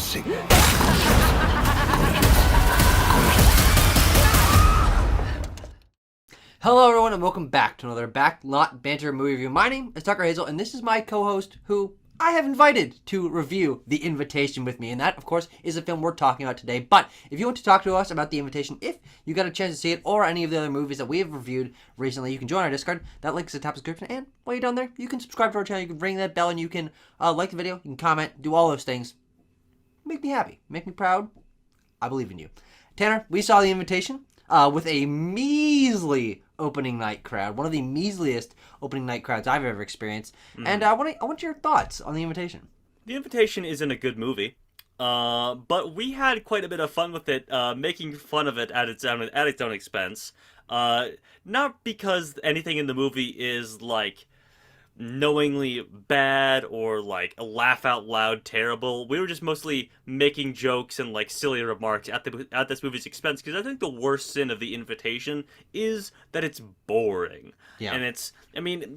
discussing. Hello everyone and welcome back to another Backlot Banter movie review. My name is Tucker Hazel and this is my co-host who I have invited to review The Invitation with me. And that, of course, is the film we're talking about today. But if you want to talk to us about The Invitation, if you got a chance to see it or any of the other movies that we have reviewed recently, you can join our Discord. That link is in the top description. And while you're down there, you can subscribe to our channel, you can ring that bell, and you can like the video, you can comment, do all those things. Make me happy. Make me proud. I believe in you. Tanner, we saw The Invitation with a measly opening night crowd, one of the measliest opening night crowds I've ever experienced. And I want your thoughts on The Invitation. The Invitation isn't a good movie, but we had quite a bit of fun with it, making fun of it at its own expense. Not because anything in the movie is like knowingly bad or like laugh out loud terrible. We were just mostly making jokes and like silly remarks at this movie's expense, because I think the worst sin of The Invitation is that it's boring. Yeah. And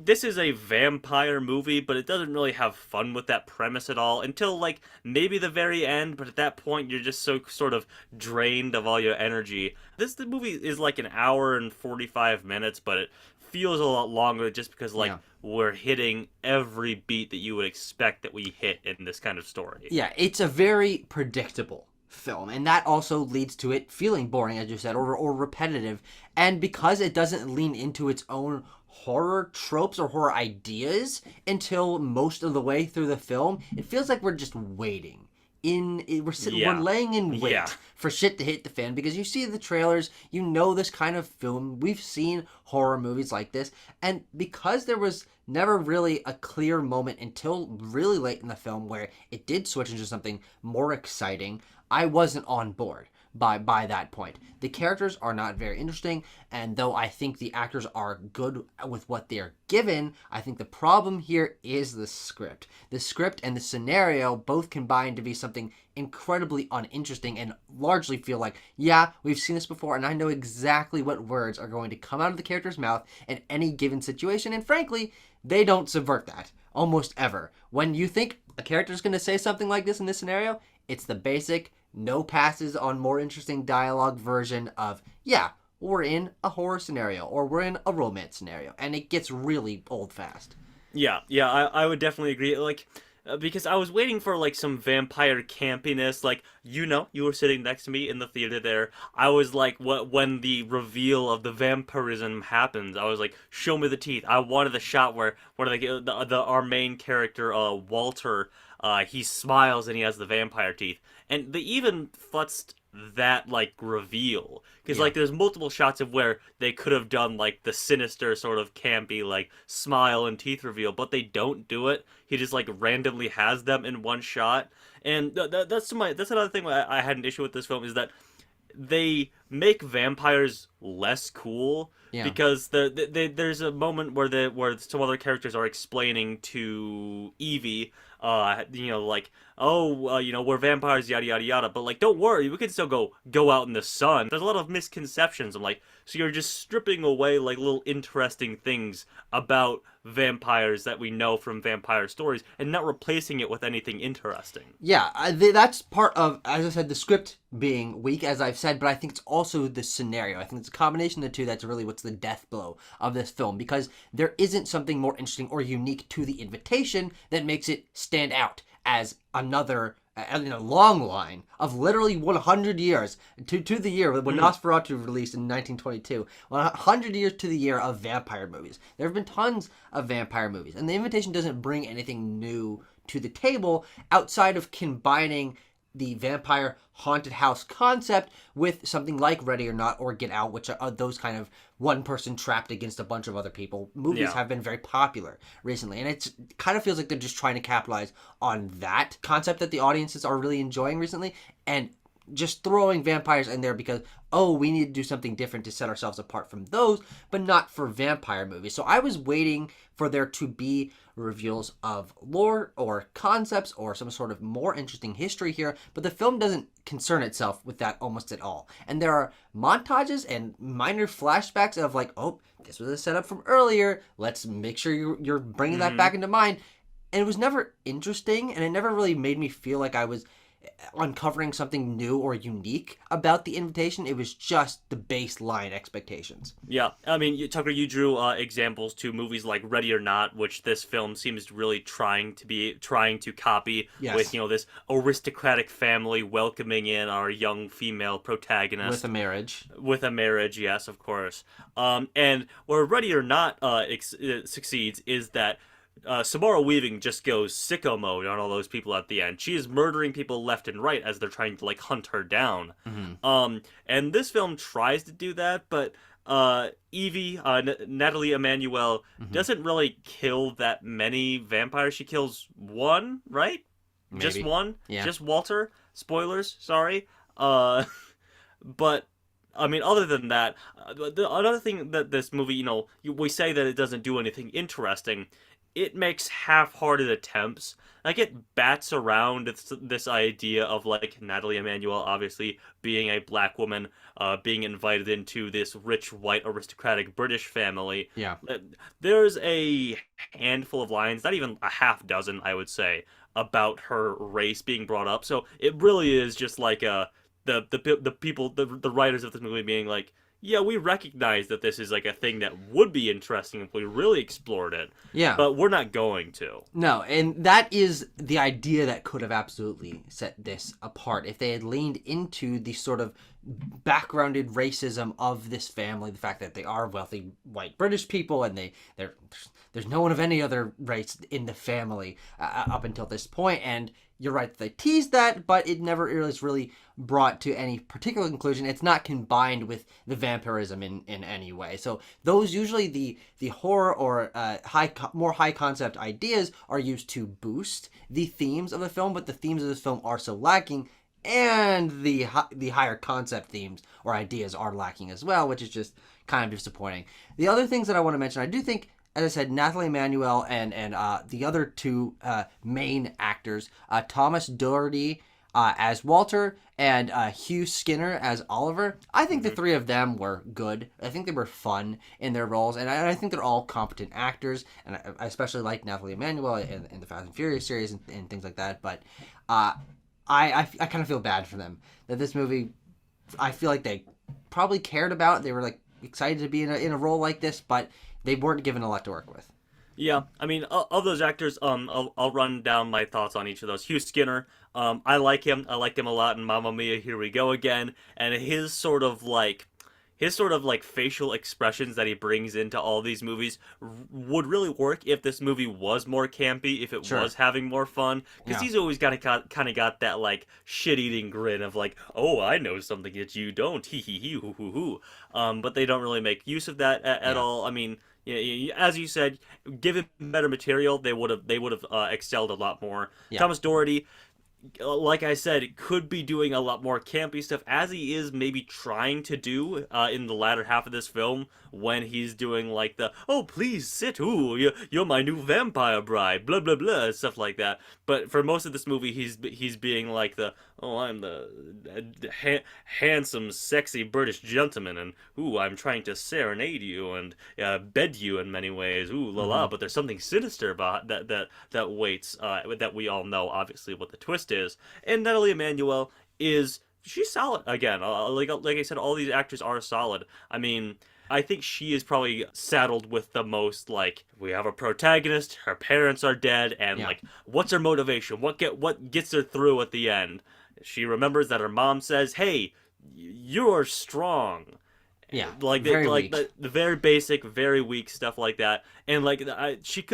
this is a vampire movie, but it doesn't really have fun with that premise at all until like maybe the very end, but at that point you're just so sort of drained of all your energy. The movie is like an hour and 45 minutes, but it feels a lot longer just because we're hitting every beat that you would expect that we hit in this kind of story. Yeah, it's a very predictable film, and that also leads to it feeling boring, as you said, or repetitive. And because it doesn't lean into its own horror tropes or horror ideas until most of the way through the film, it feels like we're just waiting. We're laying in wait for shit to hit the fan, because you see the trailers, you know this kind of film. We've seen horror movies like this, and because there was never really a clear moment until really late in the film where it did switch into something more exciting, I wasn't on board by that point. The characters are not very interesting, and though I think the actors are good with what they're given, I think the problem here is the script. The script and the scenario both combine to be something incredibly uninteresting and largely feel like, yeah, we've seen this before, and I know exactly what words are going to come out of the character's mouth in any given situation, and frankly, they don't subvert that almost ever. When you think a character's going to say something like this in this scenario, it's the basic no passes on more interesting dialogue version of, yeah, we're in a horror scenario or we're in a romance scenario, and it gets really old fast. Yeah, I would definitely agree. Because I was waiting for like some vampire campiness, like, you were sitting next to me in the theater there. I was like, when the reveal of the vampirism happens, I was like, show me the teeth. I wanted the shot where our main character, Walter, he smiles and he has the vampire teeth, and they even futzed that like reveal, because like there's multiple shots of where they could have done like the sinister sort of campy like smile and teeth reveal, but they don't do it. He just like randomly has them in one shot, and that's another thing I had an issue with this film, is that they make vampires less cool. Because there's a moment where some other characters are explaining to Evie, we're vampires, yada yada yada, but like, don't worry, we can still go out in the sun. There's a lot of misconceptions. I'm like, so you're just stripping away like little interesting things about vampires that we know from vampire stories and not replacing it with anything interesting. Yeah, that's part of, as I said, the script being weak, as I've said, but I think it's also the scenario. I think it's a combination of the two that's really what's the death blow of this film, because there isn't something more interesting or unique to The Invitation that makes it stand out as another in a long line of literally 100 years to the year when Nosferatu released in 1922. 100 years to the year of vampire movies. There have been tons of vampire movies, and The Invitation doesn't bring anything new to the table outside of combining the vampire haunted house concept with something like Ready or Not or Get Out, which are those kind of one person trapped against a bunch of other people. Movies have been very popular recently, and it kind of feels like they're just trying to capitalize on that concept that the audiences are really enjoying recently, and just throwing vampires in there because, oh, we need to do something different to set ourselves apart from those, but not for vampire movies. So I was waiting for there to be reveals of lore or concepts or some sort of more interesting history here, but the film doesn't concern itself with that almost at all. And there are montages and minor flashbacks of like, oh, this was a setup from earlier, let's make sure you're bringing that back into mind. And it was never interesting, and it never really made me feel like I was uncovering something new or unique about the invitation. It was just the baseline expectations. Yeah, I mean, Tucker, you drew examples to movies like Ready or Not, which this film seems really trying to copy with Yes. this aristocratic family welcoming in our young female With a protagonist marriage. with a marriage. Yes, of course. And where Ready or Not succeeds is that. Samara Weaving just goes sicko mode on all those people at the end. She is murdering people left and right as they're trying to like hunt her down. Hmm. And this film tries to do that, but Evie, Natalie Emmanuel, Hmm. doesn't really kill that many vampires. She kills one, right? Just Maybe. one? Yeah. Just Walter? Spoilers, sorry. Uh, but I mean, other than that, another thing that this movie, we say that it doesn't do anything interesting. It makes half-hearted attempts. Like it bats around this idea of like Natalie Emmanuel obviously being a black woman, being invited into this rich white aristocratic British family. Yeah. Uh, There's a handful of lines, not even a half dozen, I would say, about her race being brought up. So it really is just like the people the writers of this movie being like, yeah, we recognize that this is like a thing that would be interesting if we really explored it, Yeah. but we're not going to. No, and that is the idea that could have absolutely set this apart if they had leaned into the sort of backgrounded racism of this family, the fact that they are wealthy white British people and there's no one of any other race in the family up until this point. And you're right, they teased that, but it never is really brought to any particular conclusion. It's not combined with the vampirism in any way. So those usually the horror or more high concept ideas are used to boost the themes of the film, but the themes of this film are so lacking, and the higher concept themes or ideas are lacking as well, which is just kind of disappointing. The other things that I want to mention, I do think, as I said, Nathalie Emmanuel and the other two main actors, Thomas Doherty as Walter and Hugh Skinner as Oliver. I think the three of them were good. I think they were fun in their roles, and I think they're all competent actors. And I especially like Nathalie Emmanuel in the Fast and Furious series and things like that. But I kind of feel bad for them that this movie. I feel like they probably cared about. They were like excited to be in a role like this, but they weren't given a lot to work with. Yeah, I mean, of those actors, I'll run down my thoughts on each of those. Hugh Skinner, I like him. I liked him a lot in Mamma Mia, Here We Go Again, and his sort of like facial expressions that he brings into all these movies would really work if this movie was more campy, if it Sure. was having more fun, because Yeah. he's always kind of got that like shit-eating grin of like, oh, I know something that you don't, hee hee hee hoo hoo hoo. But they don't really make use of that at Yeah. all. I mean, yeah, as you said, given better material, they would have excelled a lot more. Yeah. Thomas Doherty, like I said, it could be doing a lot more campy stuff, as he is maybe trying to do in the latter half of this film, when he's doing like the, oh, please sit, ooh, you're my new vampire bride, blah, blah, blah, stuff like that. But for most of this movie, he's being like the, oh, I'm the handsome, sexy British gentleman, and ooh, I'm trying to serenade you and bed you in many ways, ooh, la la, but there's something sinister about that waits, that we all know, obviously, what the twist is. And Natalie Emmanuel she's solid again. Like I said, all these actors are solid. I mean, I think she is probably saddled with the most, like, we have a protagonist, her parents are dead, and Yeah. like, what's her motivation? What gets her through at the end? She remembers that her mom says, "Hey, you're strong." Yeah. Like Very like weak. the very basic, very weak stuff like that. And like she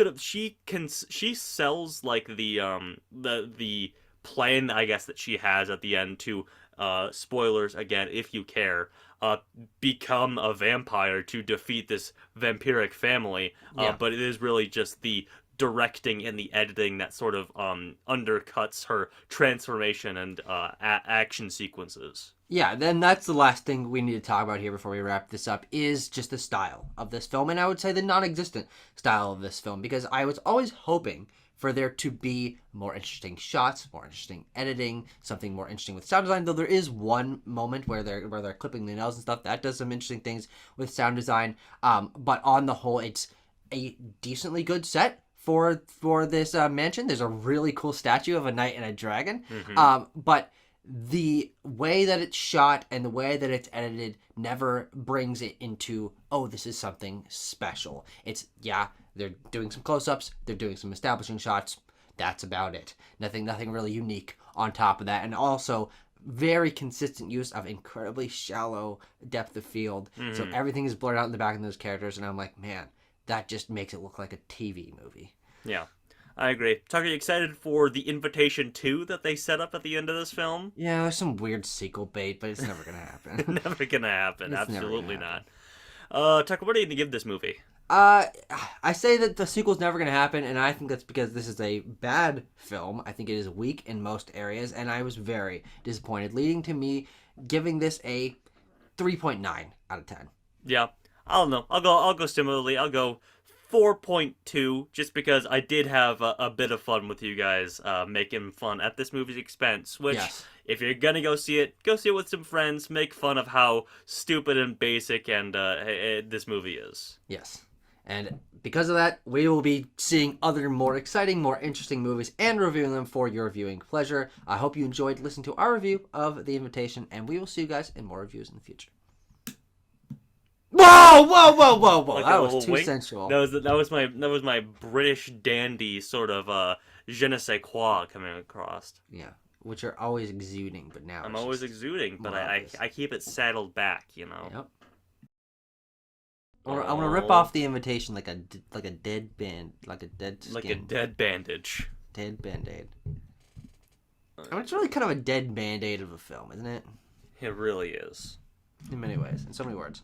sells like the plan, I guess, that she has at the end to spoilers again if you care, become a vampire to defeat this vampiric family. Yeah. But it is really just the directing and the editing that sort of undercuts her transformation and action sequences. Yeah, then that's the last thing we need to talk about here before we wrap this up is just the style of this film, and I would say the non-existent style of this film, because I was always hoping for there to be more interesting shots, more interesting editing, something more interesting with sound design. Though there is one moment where they're clipping the nails and stuff that does some interesting things with sound design. But on the whole, it's a decently good set for this mansion. There's a really cool statue of a knight and a dragon. But the way that it's shot and the way that it's edited never brings it into, oh, this is something special. It's, yeah, they're doing some close-ups, they're doing some establishing shots. That's about it. Nothing really unique on top of that. And also very consistent use of incredibly shallow depth of field. So everything is blurred out in the back of those characters, and I'm like, man, that just makes it look like a TV movie. Yeah, I agree. Tucker, you excited for the Invitation 2 that they set up at the end of this film? Yeah, there's some weird sequel bait, but it's never gonna happen. Never gonna happen. It's never Absolutely gonna happen. not. Tucker, what are you gonna give this movie? I say that the sequel's never going to happen, and I think that's because this is a bad film. I think it is weak in most areas, and I was very disappointed, leading to me giving this a 3.9 out of 10. Yeah, I don't know. I'll go similarly. I'll go 4.2, just because I did have a bit of fun with you guys making fun at this movie's expense, which... Yes. If you're gonna go see it with some friends. Make fun of how stupid and basic and this movie is. Yes. And because of that, we will be seeing other more exciting, more interesting movies and reviewing them for your viewing pleasure. I hope you enjoyed listening to our review of The Invitation, and we will see you guys in more reviews in the future. Whoa! Like that a was little too wink? sensual. That was my British dandy sort of je ne sais quoi coming across. Yeah. Which are always exuding, but now I'm it's always just exuding, but more I obvious. keep it saddled back, you know. Yep. I want to rip off The Invitation like a dead band, like a dead skin. Like a dead bandage. Dead Band-Aid. I mean, it's really kind of a dead Band-Aid of a film, isn't it? It really is. In many ways, in so many words.